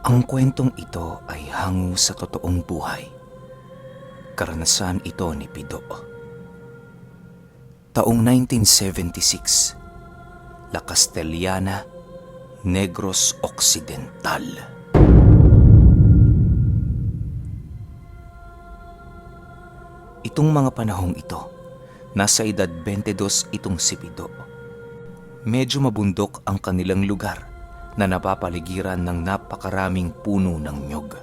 Ang kwentong ito ay hango sa totoong buhay. Karanasan ito ni Pido. Taong 1976, La Castellana, Negros Occidental. Itong mga panahong ito, nasa edad 22 itong si Pido. Medyo mabundok ang kanilang lugar na napapaligiran ng napakaraming puno ng nyog.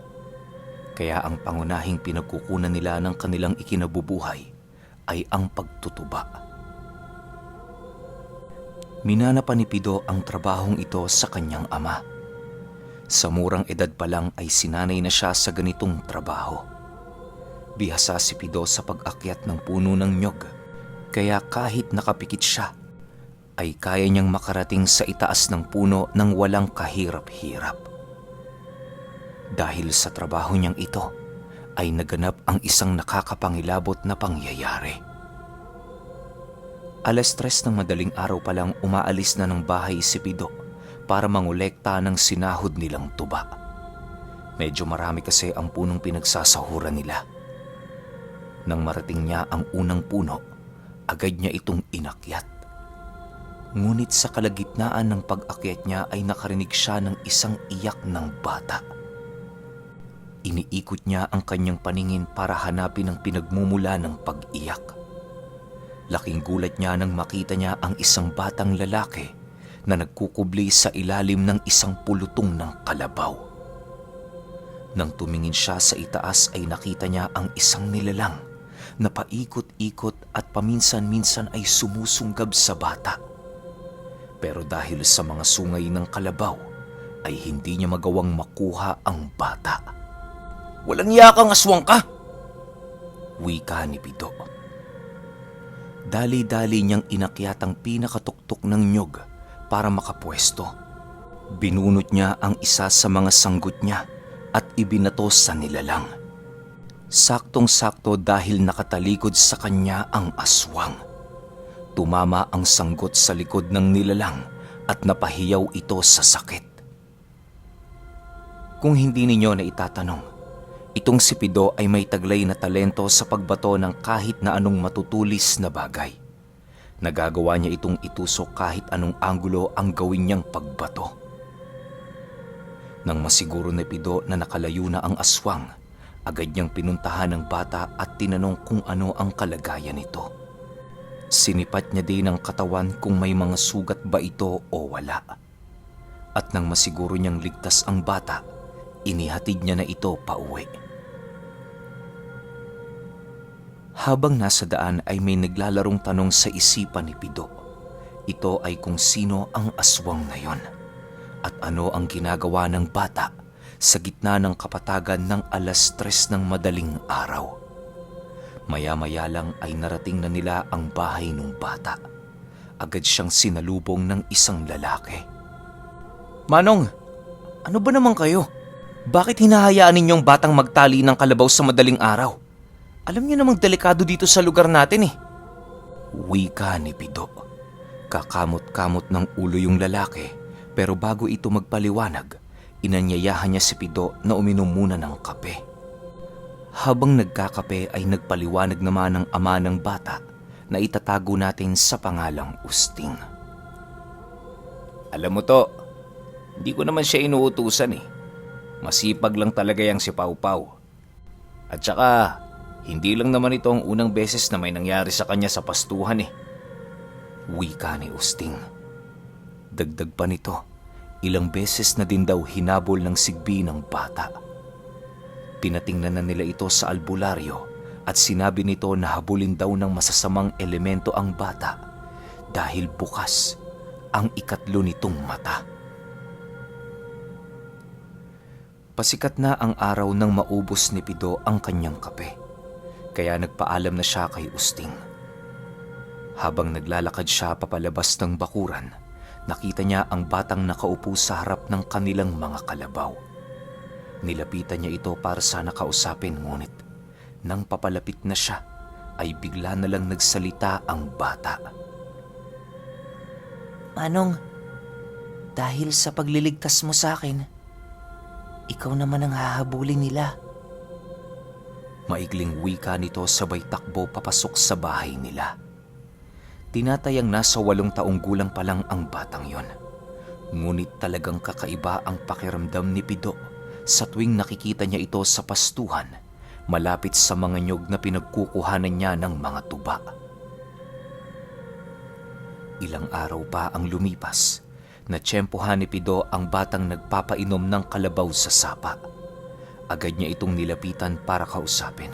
Kaya ang pangunahing pinagkukunan nila ng kanilang ikinabubuhay ay ang pagtutuba. Minana pa ni Pido ang trabahong ito sa kanyang ama. Sa murang edad pa lang ay sinanay na siya sa ganitong trabaho. Bihasa si Pido sa pag-akyat ng puno ng nyog, kaya kahit nakapikit siya, ay kaya niyang makarating sa itaas ng puno nang walang kahirap-hirap. Dahil sa trabaho niyang ito, ay naganap ang isang nakakapangilabot na pangyayari. 3:00 ng madaling araw pa lang umaalis na ng bahay si Pido para mangolekta ng sinahod nilang tuba. Medyo marami kasi ang punong pinagsasahuran nila. Nang marating niya ang unang puno, agad niya itong inakyat. Ngunit sa kalagitnaan ng pag-akyat niya ay nakarinig siya ng isang iyak ng bata. Iniikot niya ang kanyang paningin para hanapin ang pinagmumula ng pag-iyak. Laking gulat niya nang makita niya ang isang batang lalaki na nagkukubli sa ilalim ng isang pulutong ng kalabaw. Nang tumingin siya sa itaas ay nakita niya ang isang nilalang na paikot-ikot at paminsan-minsan ay sumusunggab sa bata. Pero dahil sa mga sungay ng kalabaw, ay hindi niya magawang makuha ang bata. "Walang iya kang aswang ka!" wika ni Pido. Dali-dali niyang inakyat ang pinakatuktok ng nyog para makapwesto. Binunot niya ang isa sa mga sanggot niya at ibinato sa nilalang. Saktong-sakto dahil nakatalikod sa kanya ang aswang. Tumama ang sanggot sa likod ng nilalang at napahiyaw ito sa sakit. Kung hindi ninyo na itatanong, itong si Pido ay may taglay na talento sa pagbato ng kahit na anong matutulis na bagay. Nagagawa niya itong itusok kahit anong anggulo ang gawin niyang pagbato. Nang masiguro ni Pido na nakalayo na ang aswang, agad niyang pinuntahan ang bata at tinanong kung ano ang kalagayan nito. Sinipat niya din ang katawan kung may mga sugat ba ito o wala. At nang masiguro niyang ligtas ang bata, inihatid niya na ito pauwi. Habang nasa daan ay may naglalarong tanong sa isipan ni Pido. Ito ay kung sino ang aswang na yon at ano ang ginagawa ng bata sa gitna ng kapatagan ng 3:00 ng madaling araw. Maya-maya lang ay narating na nila ang bahay ng bata. Agad siyang sinalubong ng isang lalaki. "Manong, ano ba naman kayo? Bakit hinahayaan ninyong batang magtali ng kalabaw sa madaling araw? Alam niyo namang delikado dito sa lugar natin eh." Wika ni Pido. Kakamot-kamot ng ulo yung lalaki, pero bago ito magpaliwanag, inanyayahan niya si Pido na uminom muna ng kape. Habang nagkakape ay nagpaliwanag naman ang ama ng bata na itatago natin sa pangalang Usting. "Alam mo to, hindi ko naman siya inuutusan eh. Masipag lang talaga yang si Pau Pau. At saka, hindi lang naman ito ang unang beses na may nangyari sa kanya sa pastuhan eh." Wika ni Usting. Dagdag pa nito, ilang beses na din daw hinabol ng sigbi ng bata. Pinatingnan na nila ito sa albularyo at sinabi nito na habulin daw ng masasamang elemento ang bata dahil bukas ang 3 nitong mata. Pasikat na ang araw nang maubos ni Pido ang kanyang kape, kaya nagpaalam na siya kay Usting. Habang naglalakad siya papalabas ng bakuran, nakita niya ang batang nakaupo sa harap ng kanilang mga kalabaw. Nilapitan niya ito para sana kausapin, ngunit nang papalapit na siya ay bigla na lang nagsalita ang bata. "Manong, dahil sa pagliligtas mo sa akin, ikaw naman ang hahabulin nila. Maigling wika nito sabay takbo papasok sa bahay nila. Tinatayang nasa 8 taong gulang pa lang ang batang yon. Ngunit talagang kakaiba ang pakiramdam ni Pido sa tuwing nakikita niya ito sa pastuhan, malapit sa mga nyog na pinagkukuhanan niya ng mga tuba. Ilang araw pa ang lumipas, natsyempohan ni Pido ang batang nagpapainom ng kalabaw sa sapa. Agad niya itong nilapitan para kausapin.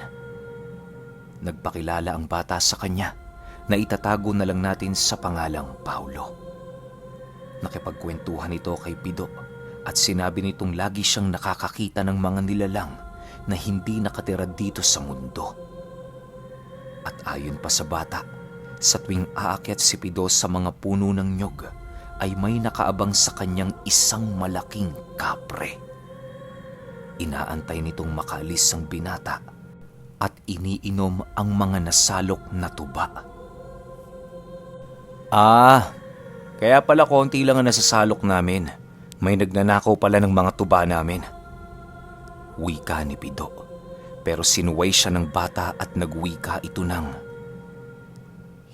Nagpakilala ang bata sa kanya na itatago na lang natin sa pangalang Paulo. Nakipagkwentuhan ito kay Pido at sinabi nitong lagi siyang nakakakita ng mga nilalang na hindi nakatira dito sa mundo. At ayon pa sa bata, sa tuwing aakyat si Pido sa mga puno ng nyog, ay may nakaabang sa kanyang isang malaking kapre. Inaantay nitong makaalis ang binata at iniinom ang mga nasalok na tuba. Kaya pala konti lang ang nasasalok namin. May nagnanakaw pala ng mga tuba namin. Wika ni Pido, pero sinuway siya ng bata at nagwika ito ng,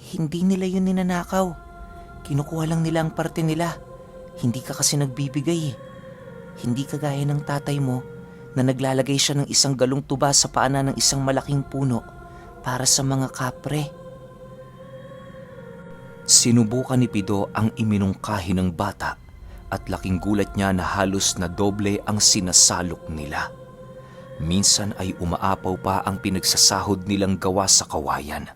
Hindi nila yun ninanakaw. Kinukuha lang nila ang parte nila. Hindi ka kasi nagbibigay eh. Hindi kagaya ng tatay mo na naglalagay siya ng isang galong tuba sa paanan ng isang malaking puno para sa mga kapre. Sinubukan ni Pido ang iminungkahi ng bata at laking gulat niya na halos na doble ang sinasalok nila. Minsan ay umaapaw pa ang pinagsasahod nilang gawa sa kawayan.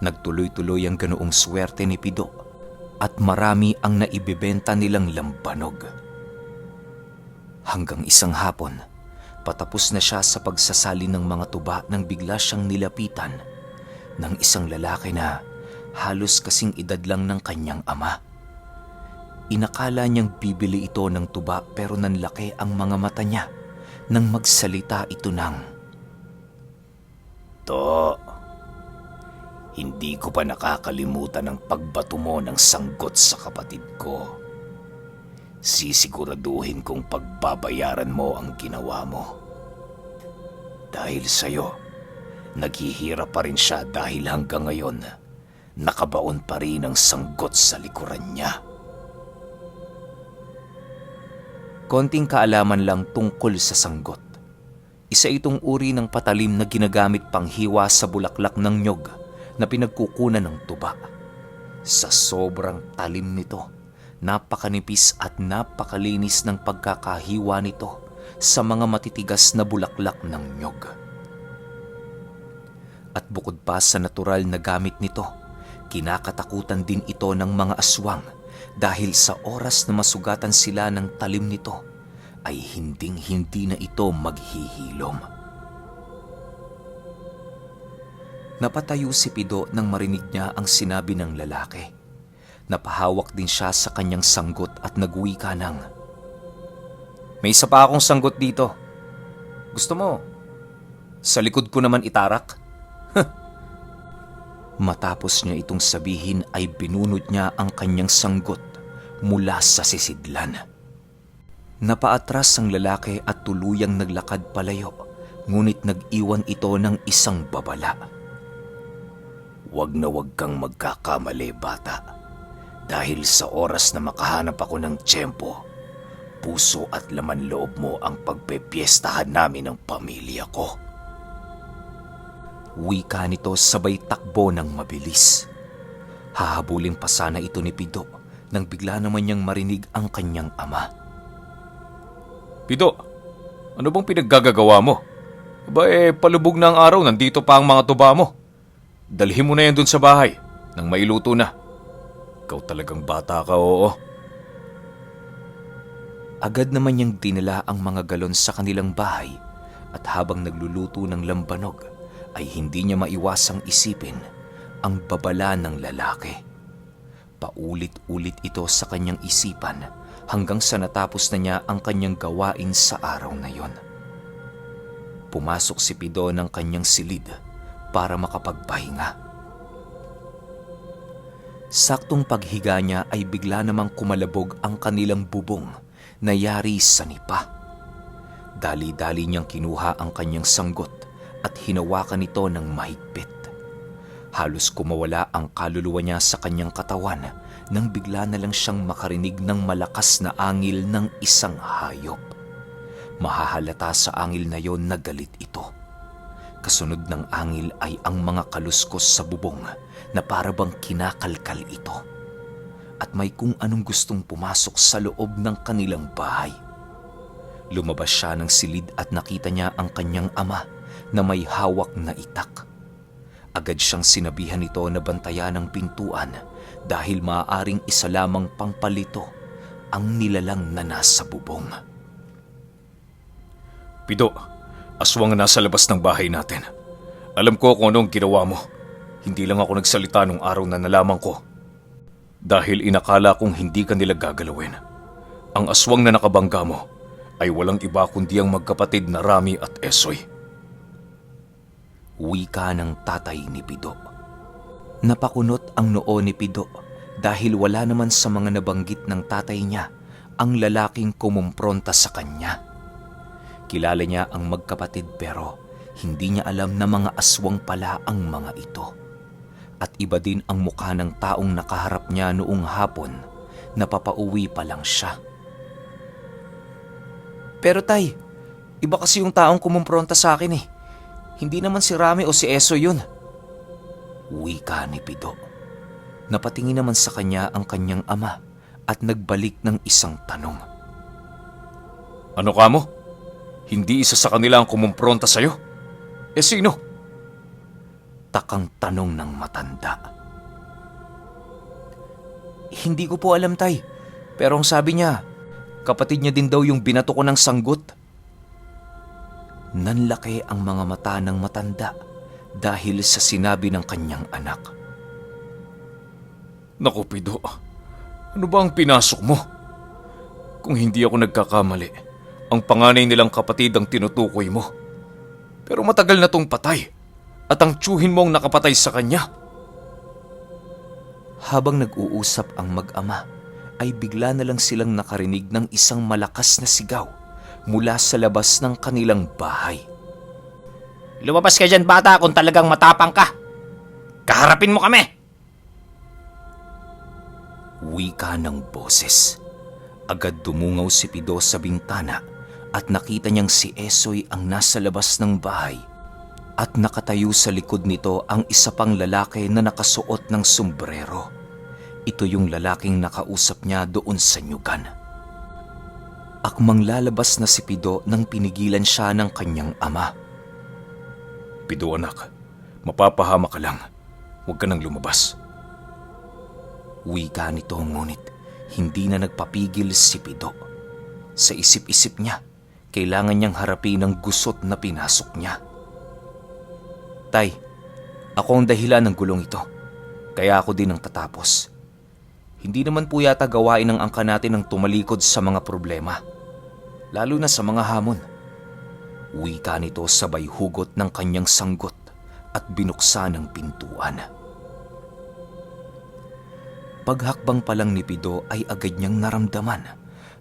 Nagtuloy-tuloy ang ganoong swerte ni Pido at marami ang naibibenta nilang lambanog. Hanggang isang hapon, patapos na siya sa pagsasali ng mga tuba nang bigla siyang nilapitan ng isang lalaki na halos kasing edad lang ng kanyang ama. Inakala niyang bibili ito ng tuba pero nanlaki ang mga mata niya nang magsalita ito ng, To, hindi ko pa nakakalimutan ang pagbato mo ng sanggot sa kapatid ko. Sisiguraduhin kong pagbabayaran mo ang ginawa mo. Dahil sa'yo, naghihirap pa rin siya dahil hanggang ngayon, nakabaon pa rin ang sanggot sa likuran niya. Konting kaalaman lang tungkol sa sanggot. Isa itong uri ng patalim na ginagamit panghiwa sa bulaklak ng nyog na pinagkukunan ng tuba. Sa sobrang talim nito, napakanipis at napakalinis ng pagkakahiwa nito sa mga matitigas na bulaklak ng nyog. At bukod pa sa natural na gamit nito, kinakatakutan din ito ng mga aswang dahil sa oras na masugatan sila ng talim nito ay hinding-hindi na ito maghihilom. Napatayo si Pido nang marinig niya ang sinabi ng lalaki. Napahawak din siya sa kanyang sanggot at nagwika ng, May isa pa akong sanggot dito. Gusto mo? Sa likod ko naman itarak? Matapos niya itong sabihin ay binunod niya ang kanyang sanggot mula sa sisidlan. Napaatras ang lalaki at tuluyang naglakad palayo, ngunit nag-iwan ito ng isang babala. Huwag na huwag kang magkakamali, bata. Dahil sa oras na makahanap ako ng tiyempo, puso at laman loob mo ang pagpepiestahan namin ng pamilya ko. Wika nito sabay takbo ng mabilis. Hahabulin pa sana ito ni Pido nang bigla naman niyang marinig ang kanyang ama. Pido, ano bang pinaggagawa mo? Palubog na ang araw, nandito pa ang mga tuba mo. Dalhin mo na yan dun sa bahay nang mailuto na. Ikaw talagang bata ka, oo. Agad naman niyang dinala ang mga galon sa kanilang bahay at habang nagluluto ng lambanog ay hindi niya maiwasang isipin ang babala ng lalaki. Paulit-ulit ito sa kanyang isipan hanggang sa natapos na niya ang kanyang gawain sa araw na yon. Pumasok si Pido ng kanyang silid para makapagpahinga. Saktong paghiga niya ay bigla namang kumalabog ang kanilang bubong na yari sa nipa. Dali-dali niyang kinuha ang kanyang sanggot at hinawakan ito ng mahigpit. Halos kumawala ang kaluluwa niya sa kanyang katawan nang bigla na lang siyang makarinig ng malakas na angil ng isang hayop. Mahahalata sa angil na yon na galit ito. Kasunod ng angil ay ang mga kaluskos sa bubong na parabang kinakalkal ito. At may kung anong gustong pumasok sa loob ng kanilang bahay. Lumabas siya ng silid at nakita niya ang kanyang ama na may hawak na itak. Agad siyang sinabihan nito na bantayan ang pintuan dahil maaaring isa lamang pangpalito ang nilalang na nasa bubong. Pido, aswang na nasa labas ng bahay natin. Alam ko kung anong ginawa mo. Hindi lang ako nagsalita nung araw na nalaman ko. Dahil inakala kong hindi ka nila gagalawin. Ang aswang na nakabangga mo ay walang iba kundi ang magkapatid na Rami at Esoy. Wika ng tatay ni Pido. Napakunot ang noo ni Pido dahil wala naman sa mga nabanggit ng tatay niya ang lalaking kumumpronta sa kanya. Kilala niya ang magkapatid pero hindi niya alam na mga aswang pala ang mga ito. At iba din ang mukha ng taong nakaharap niya noong hapon na papauwi pa lang siya. Pero tay, iba kasi yung taong kumumpronta sa akin eh. Hindi naman si Rami o si Eso yun. Wika ni Pido. Napatingin naman sa kanya ang kanyang ama at nagbalik ng isang tanong. Ano ka mo? Hindi isa sa kanila ang kumumpronta sa'yo? Eh sino? Takang tanong ng matanda. Hindi ko po alam tay, pero ang sabi niya, kapatid niya din daw yung binato ko ng sanggot. Nanlaki ang mga mata ng matanda dahil sa sinabi ng kanyang anak. Naku, Pido. Ano ba ang pinasok mo? Kung hindi ako nagkakamali, ang panganay nilang kapatid ang tinutukoy mo. Pero matagal na tong patay at ang tiyuhin mo ang nakapatay sa kanya. Habang nag-uusap ang mag-ama, ay bigla na lang silang nakarinig ng isang malakas na sigaw mula sa labas ng kanilang bahay. Lumabas ka dyan, bata, kung talagang matapang ka. Kaharapin mo kami. Wika ng boses. Agad dumungaw si Pido sa bintana at nakita niyang si Esoy ang nasa labas ng bahay at nakatayo sa likod nito ang isa pang lalaki na nakasuot ng sombrero. Ito yung lalaking nakausap niya doon sa nyugan. Akmang lalabas na si Pido nang pinigilan siya ng kanyang ama. Pido anak, mapapahama ka lang. Huwag ka nang lumabas. Wika nito ngunit hindi na nagpapigil si Pido. Sa isip-isip niya, kailangan niyang harapin ang gusot na pinasok niya. Tay, ako ang dahilan ng gulong ito. Kaya ako din ang tatapos. Hindi naman po yata gawain ng angka natin ang tumalikod sa mga problema. Lalo na sa mga hamon. Wika nito sabay hugot ng kanyang sanggot at binuksan ang pintuan. Paghakbang pa lang ni Pido ay agad niyang naramdaman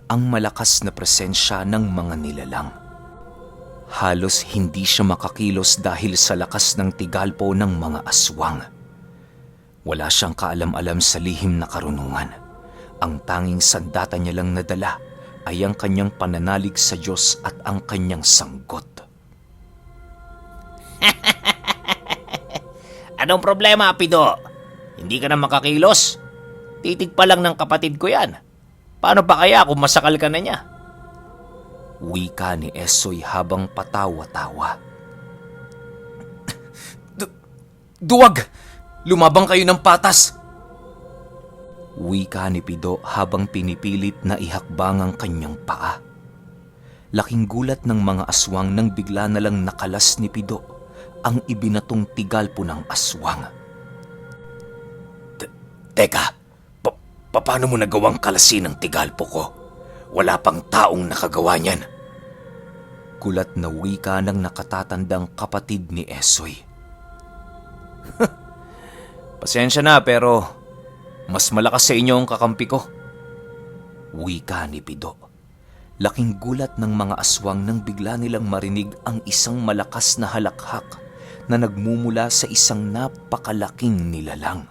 ang malakas na presensya ng mga nilalang. Halos hindi siya makakilos dahil sa lakas ng tigalpo ng mga aswang. Wala siyang kaalam-alam sa lihim na karunungan. Ang tanging sandata niya lang nadala ay ang kanyang pananalig sa Diyos at ang kanyang sanggot. Anong problema, Pido? Hindi ka na makakilos? Titig pa lang ng kapatid ko yan. Paano pa kaya kung masakal ka na niya? Wika ni Esoy habang patawa-tawa. Duwag! Lumabang kayo ng patas! Wika ni Pido habang pinipilit na ihakbang ang kanyang paa. Laking gulat ng mga aswang nang bigla na lang nakalas ni Pido ang ibinatong tigalpo ng aswang. Teka, paano mo nagawang kalasin ang tigalpo ko? Wala pang taong nakagawa niyan. Kulat na wika ng nakatatandang kapatid ni Esoy. Pasensya na pero mas malakas sa inyo ang kakampi ko. Wika ni Pido. Laking gulat ng mga aswang nang bigla nilang marinig ang isang malakas na halakhak na nagmumula sa isang napakalaking nilalang.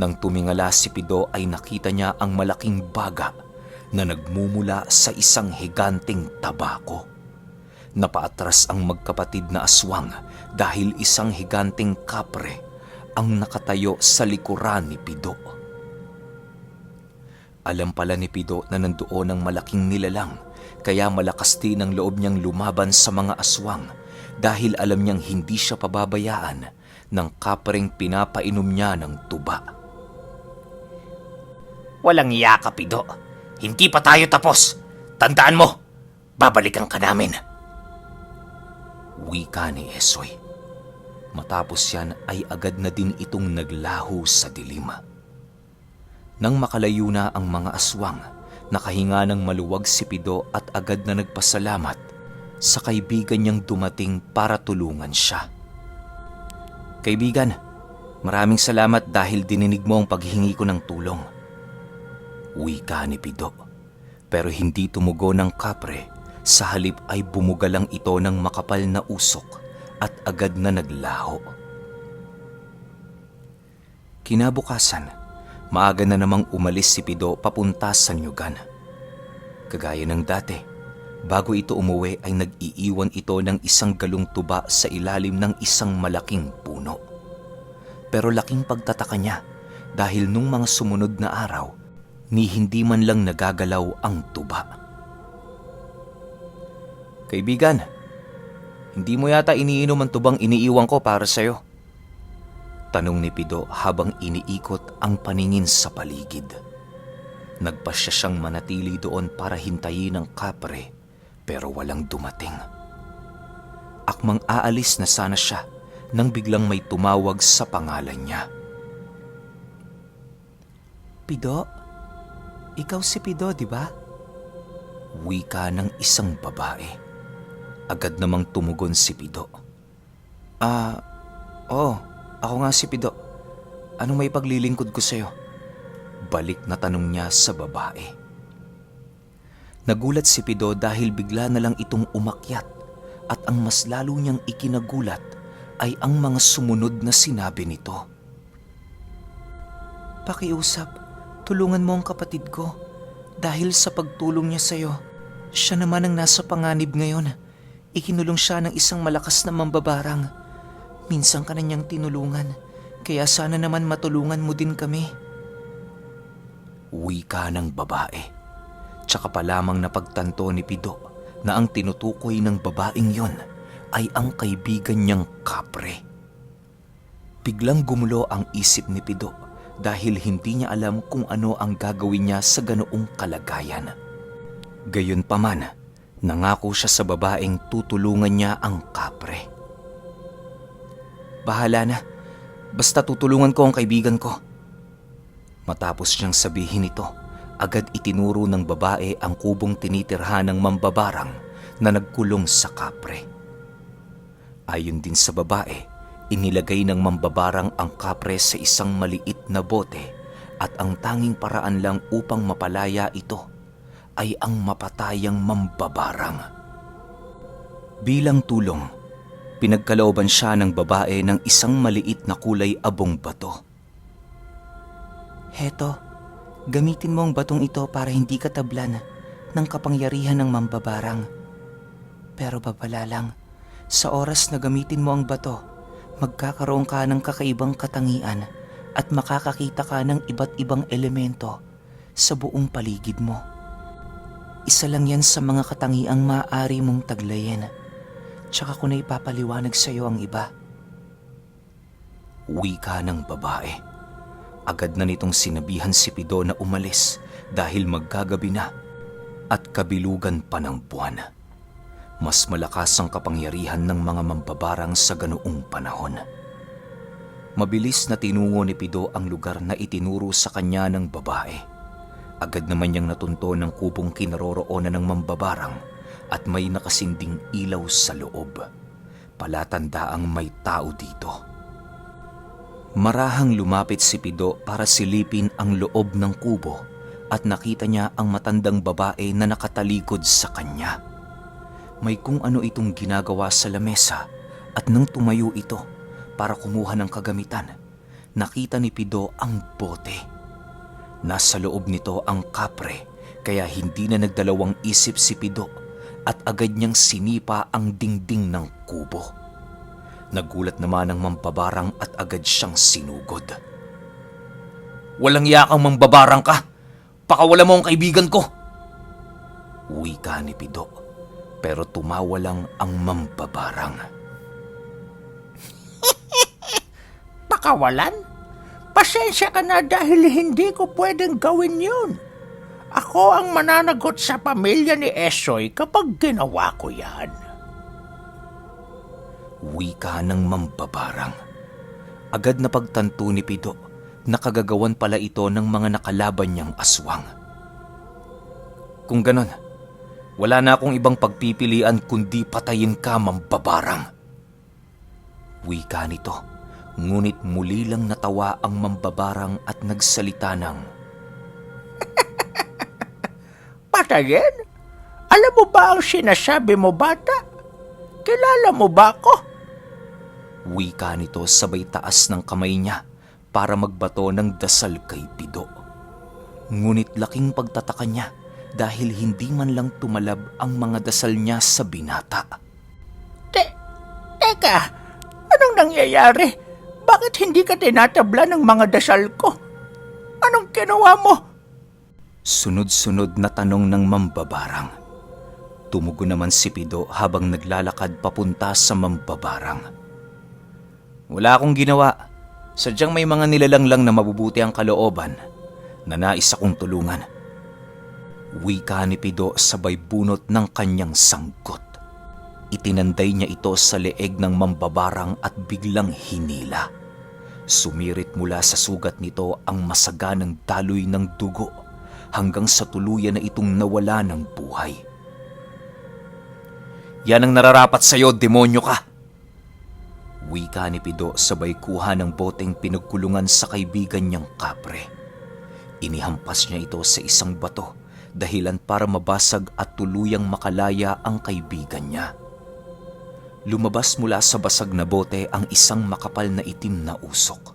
Nang tumingala si Pido ay nakita niya ang malaking baga na nagmumula sa isang higanteng tabako. Napaatras ang magkapatid na aswang dahil isang higanteng kapre ang nakatayo sa likuran ni Pido. Alam pala ni Pido na nandoon ang malaking nilalang, kaya malakas din ang loob niyang lumaban sa mga aswang dahil alam niyang hindi siya pababayaan ng kapreng pinapainom niya ng tuba. Walang iya ka, Pido. Hindi pa tayo tapos. Tandaan mo, babalikan ka namin. Wika ni Esoy. Matapos yan ay agad na din itong naglaho sa dilim. Nang makalayo na ang mga aswang, nakahinga ng maluwag si Pido at agad na nagpasalamat sa kaibigan niyang dumating para tulungan siya. Kaibigan, maraming salamat dahil dininig mo ang paghingi ko ng tulong. Wika ni Pido. Pero hindi tumugon ng kapre, sa halip ay bumugalang ito ng makapal na usok at agad na naglaho. Kinabukasan, maaga na namang umalis si Pido papunta sa Nyugan. Kagaya ng dati, bago ito umuwi ay nag-iiwan ito ng isang galong tuba sa ilalim ng isang malaking puno. Pero laking pagtataka niya dahil nung mga sumunod na araw, ni hindi man lang nagagalaw ang tuba. Kaibigan, hindi mo yata iniinom ang tubang iniiwan ko para sa'yo? Tanong ni Pido habang iniikot ang paningin sa paligid. Nagpasya siyang manatili doon para hintayin ang kapre pero walang dumating. Akmang aalis na sana siya nang biglang may tumawag sa pangalan niya. Pido? Ikaw si Pido, di ba? Wika ng isang babae. Agad namang tumugon si Pido. Ako nga si Pido. Anong may paglilingkod ko sa'yo? Balik na tanong niya sa babae. Nagulat si Pido dahil bigla na lang itong umakyat at ang mas lalo niyang ikinagulat ay ang mga sumunod na sinabi nito. Pakiusap, tulungan mo ang kapatid ko. Dahil sa pagtulong niya sa'yo, siya naman ang nasa panganib ngayon. Ikinulong siya ng isang malakas na mambabarang. Minsan ka na niyang tinulungan, kaya sana naman matulungan mo din kami. Wika ng babae. Tsaka pa lamang napagtanto ni Pido na ang tinutukoy ng babaeng yon ay ang kaibigan niyang kapre. Biglang gumulo ang isip ni Pido dahil hindi niya alam kung ano ang gagawin niya sa ganoong kalagayan. Gayunpaman, nangako siya sa babaeng tutulungan niya ang kapre. Bahala na, basta tutulungan ko ang kaibigan ko. Matapos niyang sabihin ito, agad itinuro ng babae ang kubong tinitirhan ng mambabarang na nagkulong sa kapre. Ayon din sa babae, inilagay ng mambabarang ang kapre sa isang maliit na bote at ang tanging paraan lang upang mapalaya ito ay ang mapatayang mambabarang. Bilang tulong, pinagkalooban siya ng babae ng isang maliit na kulay abong bato. Heto, gamitin mo ang batong ito para hindi ka tablan ng kapangyarihan ng mambabarang. Pero babala lang, sa oras na gamitin mo ang bato, magkakaroon ka ng kakaibang katangian at makakakita ka ng iba't ibang elemento sa buong paligid mo. Isa lang yan sa mga katangiang maaari mong taglayin. Tsaka ko na ipapaliwanag sa iyo ang iba. Wika ng babae. Agad na nitong sinabihan si Pido na umalis dahil maggagabi na at kabilugan pa ng buwan. Mas malakas ang kapangyarihan ng mga mambabarang sa ganoong panahon. Mabilis na tinungo ni Pido ang lugar na itinuro sa kanya ng babae. Agad naman niyang natunto ng kubong kinaroroonan ng mambabarang at may nakasinding ilaw sa loob. Palatandaang may tao dito. Marahang lumapit si Pido para silipin ang loob ng kubo at nakita niya ang matandang babae na nakatalikod sa kanya. May kung ano itong ginagawa sa lamesa at nang tumayo ito para kumuha ng kagamitan, nakita ni Pido ang bote. Nasa loob nito ang kapre kaya hindi na nagdalawang isip si Pido at agad niyang sinipa ang dingding ng kubo. Nagulat naman ang mambabarang at agad siyang sinugod. "Walang yakang mambabarang ka! Pakawala mo ang kaibigan ko!" Wika ni Pido, pero tumawa lang ang mambabarang. Pakawalan? Pasensya ka na dahil hindi ko pwedeng gawin yun. Ako ang mananagot sa pamilya ni Esoy kapag ginawa ko yan. Wika ng mambabarang. Agad na pagtanto ni Pido na kagagawan pala ito ng mga nakalaban niyang aswang. "Kung ganon, wala na akong ibang pagpipilian kundi patayin ka, mambabarang." Wika nito, ngunit muli lang natawa ang mambabarang at nagsalita ng, Patayin? Alam mo ba ang sinasabi mo, bata? Kilala mo ba ako? wika nito sabay taas ng kamay niya para magbato ng dasal kay Pido. Ngunit laking pagtataka niya dahil hindi man lang tumalab ang mga dasal niya sa binata. Teka, anong nangyayari? Bakit hindi ka tinatabla ng mga dasal ko? Anong ginawa mo? Sunod-sunod na tanong ng mambabarang. Tumugon naman si Pido habang naglalakad papunta sa mambabarang. "Wala akong ginawa. Sadyang may mga nilalang lang na mabubuti ang kalooban na nais akong tulungan." Wika ni Pido sabay bunot ng kanyang sangkot. Itinanday niya ito sa leeg ng mambabarang at biglang hinila. Sumirit mula sa sugat nito ang masaganang daloy ng dugo hanggang sa tuluyan na itong nawala ng buhay. "Yan ang nararapat sa'yo, demonyo ka!" Wika ni Pido sabay kuha ng boteng pinagkulungan sa kaibigan niyang kapre. Inihampas niya ito sa isang bato dahilan para mabasag at tuluyang makalaya ang kaibigan niya. Lumabas mula sa basag na bote ang isang makapal na itim na usok.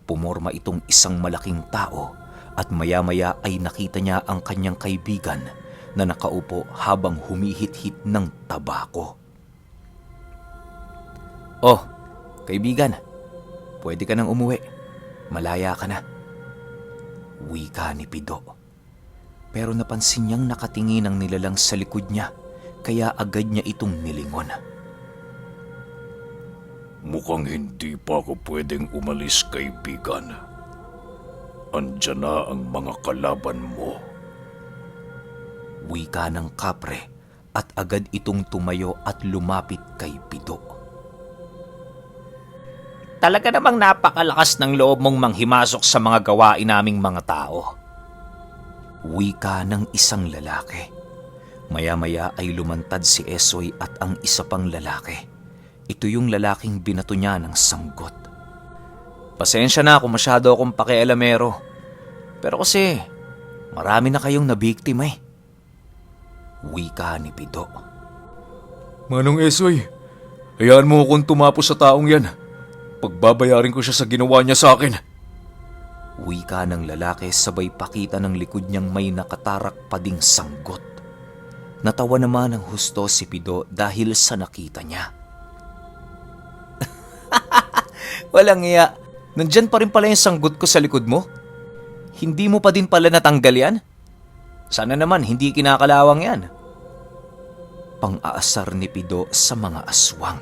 Pumorma itong isang malaking tao at maya-maya ay nakita niya ang kanyang kaibigan na nakaupo habang humihit-hit ng tabako. "Oh, kaibigan, pwede ka nang umuwi. Malaya ka na." Wika ni Pido. Pero napansin niyang nakatingin ang nilalang sa likod niya, kaya agad niya itong nilingon. Mukhang hindi pa ako pwedeng umalis, kaibigan. Andiyan na ang mga kalaban mo. Wika ng kapre at agad itong tumayo at lumapit kay Pido. Talaga namang napakalakas ng loob mong manghimasok sa mga gawain naming mga tao. Wika ng isang lalaki. Maya-maya ay lumantad si Esoy at ang isa pang lalaki. Ito yung lalaking binato niya ng sanggot. "Pasensya na kung masyado akong pakialamero. Pero kasi marami na kayong nabiktima eh." Wika ni Pido. Manong Esoy, hayaan mo akong tumapos sa taong yan. Pagbabayarin ko siya sa ginawa niya sa akin. Wika ng lalaki sabay pakita ng likod niyang may nakatarak pa ding sanggot. Natawa naman ng husto si Pido dahil sa nakita niya. "Walang iya, nandyan pa rin pala yung sanggot ko sa likod mo? Hindi mo pa din pala natanggal yan? Sana naman hindi kinakalawang yan." Pang-aasar ni Pido sa mga aswang.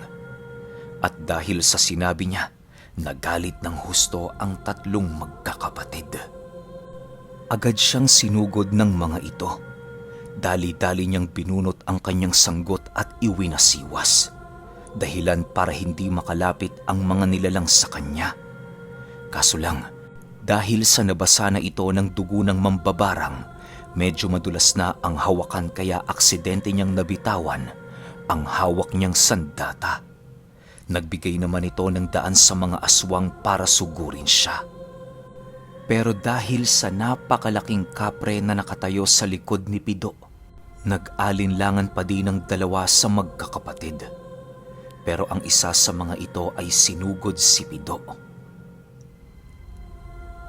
At dahil sa sinabi niya, nagalit ng husto ang tatlong magkakapatid. Agad siyang sinugod ng mga ito. Dali-dali niyang binunot ang kanyang sanggot at iwinasiwas. Dahilan para hindi makalapit ang mga nilalang sa kanya. Kaso lang, dahil sa nabasa na ito ng dugo ng mambabarang, medyo madulas na ang hawakan kaya aksidente niyang nabitawan ang hawak niyang sandata. Nagbigay naman ito ng daan sa mga aswang para sugurin siya. Pero dahil sa napakalaking kapre na nakatayo sa likod ni Pido, nag-alinlangan pa din ang dalawa sa magkakapatid. Pero ang isa sa mga ito ay sinugod si Pido.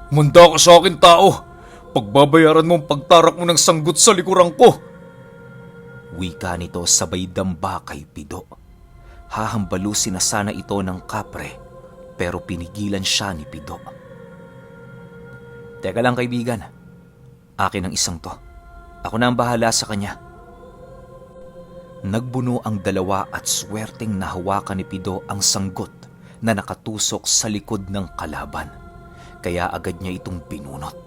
Manda ka sa akin, tao! Pagbabayaran mo ang pagtarak mo ng sanggot sa likuran ko! Wika nito sabay damba kay Pido. Hahambalusin na sana ito ng kapre, pero pinigilan siya ni Pido. Teka lang kaibigan, akin ang isang to. Ako na ang bahala sa kanya. Nagbuno ang dalawa at swerteng nahawakan ni Pido ang sanggot na nakatusok sa likod ng kalaban. Kaya agad niya itong binunot.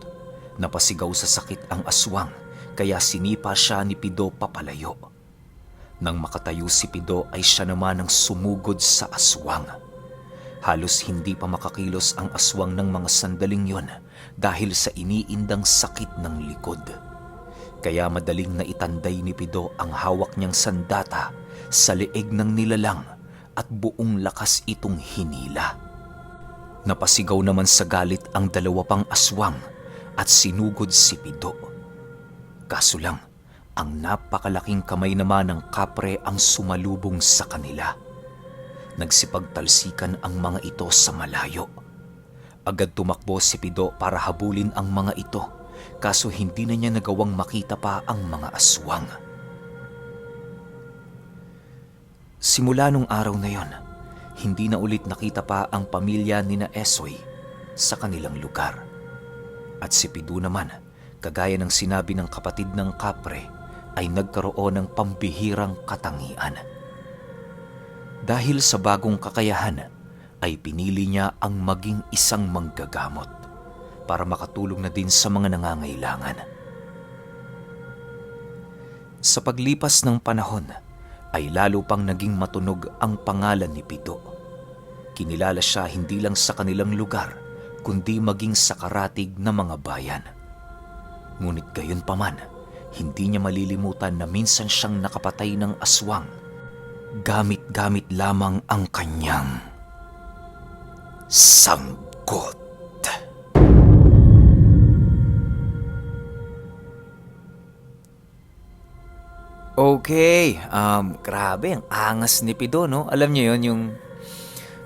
Napasigaw sa sakit ang aswang, kaya sinipa siya ni Pido papalayo. Nang makatayo si Pido ay siya naman ang sumugod sa aswang. Halos hindi pa makakilos ang aswang ng mga sandaling yon dahil sa iniindang sakit ng likod. Kaya madaling naitanday ni Pido ang hawak niyang sandata sa leeg ng nilalang at buong lakas itong hinila. Napasigaw naman sa galit ang dalawa pang aswang at sinugod si Pido. Kaso lang, ang napakalaking kamay naman ng kapre ang sumalubong sa kanila. Nagsipagtalsikan ang mga ito sa malayo. Agad tumakbo si Pido para habulin ang mga ito, kaso hindi na niya nagawang makita pa ang mga aswang. Simula nung araw na yon, hindi na ulit nakita pa ang pamilya ni na Esoy sa kanilang lugar. At si Pido naman, kagaya ng sinabi ng kapatid ng kapre, ay nagkaroon ng pambihirang katangian. Dahil sa bagong kakayahan, ay pinili niya ang maging isang manggagamot para makatulong na din sa mga nangangailangan. Sa paglipas ng panahon, ay lalo pang naging matunog ang pangalan ni Pido. Kinilala siya hindi lang sa kanilang lugar, kundi maging sa karatig na mga bayan. Ngunit gayon pa man, hindi niya malilimutan na minsan siyang nakapatay ng aswang. Gamit-gamit lamang ang kanyang sanggot. Okay, grabe, ang angas ni Pido, no? Alam niyo yon, yung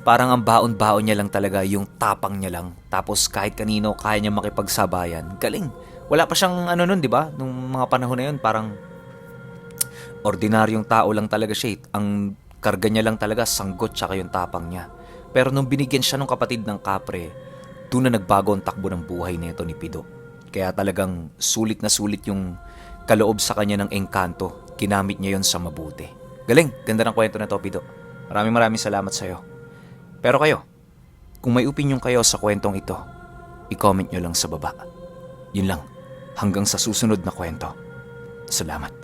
parang ang baon-baon niya lang talaga, yung tapang niya lang. Tapos kahit kanino kaya niya makipagsabayan. Galing. Wala pa siyang ano nun, di ba? Nung mga panahon na yun, parang ordinaryong tao lang talaga siya. Ang karga niya lang talaga, sanggot tsaka yung tapang niya. Pero nung binigyan siya ng kapatid ng kapre, doon na nagbago ang takbo ng buhay nito ni Pido. Kaya talagang sulit na sulit yung kaloob sa kanya ng engkanto. Ginamit niya yon sa mabuti. Galing, ganda ng kwento na to, Pido. Maraming salamat sa'yo. Pero kayo, kung may opinion kayo sa kwentong ito, i-comment nyo lang sa baba. Yun lang, hanggang sa susunod na kwento. Salamat.